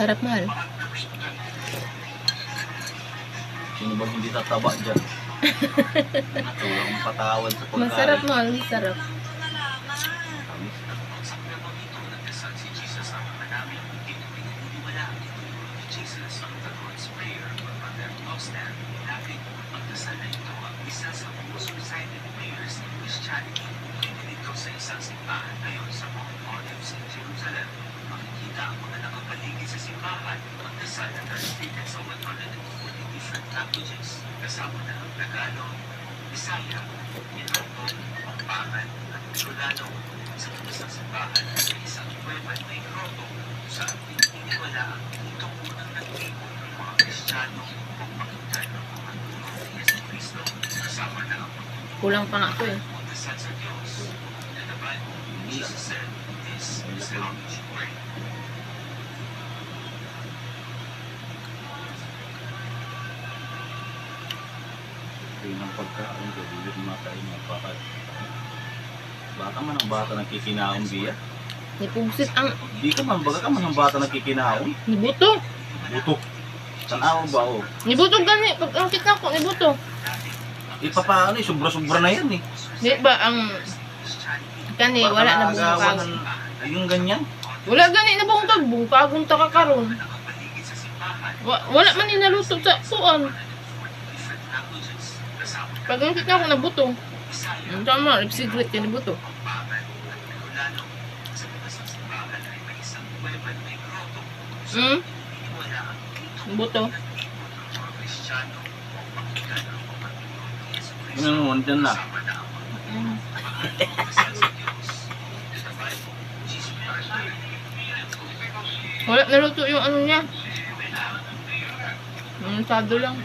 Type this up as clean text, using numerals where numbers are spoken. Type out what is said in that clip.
Sarap, mahal. Sino ba hindi tataba dyan? Wala akong patawad sa pagkain. Masarap, mahal. Masarap. Kasama na ang Tagalog, Bisaya, Ilocano, Pampangan, at Bicolano sa isang simbahan at isang kuweba may grotto sa iniwala ang itong unang nagtibo ng mga Kristiyano o pakinggan ng mga tulong ni Jesucristo kasama na ang Kulang pa nga ito eh. pagdasal sa Diyos. And the Bible, Jesus said, this is how you should pray. Ng pagkain ko, bilit matay mo. Baka man ang bata nagkikinaon biya. Nipugsit ang Di ka man, baga ka man ang bata nagkikinaon. nibuto. Buto. Tanaw ba o? Nibuto gani. Pag ang kita ko, nibuto. Ipapaano eh, sobra-sobra na yan eh. Di ba ang kani Baka wala na naagawan bungkag. yung ganyan. Wala gani na bungkag. Bungkagon ta ka karon. Wala man ni naluto sa suan. Pag ang kita ko nabuto. Ang tama, secret ka nabuto. Buto. Ano naman dyan na? Wala naluto yung ano niya. Sado lang.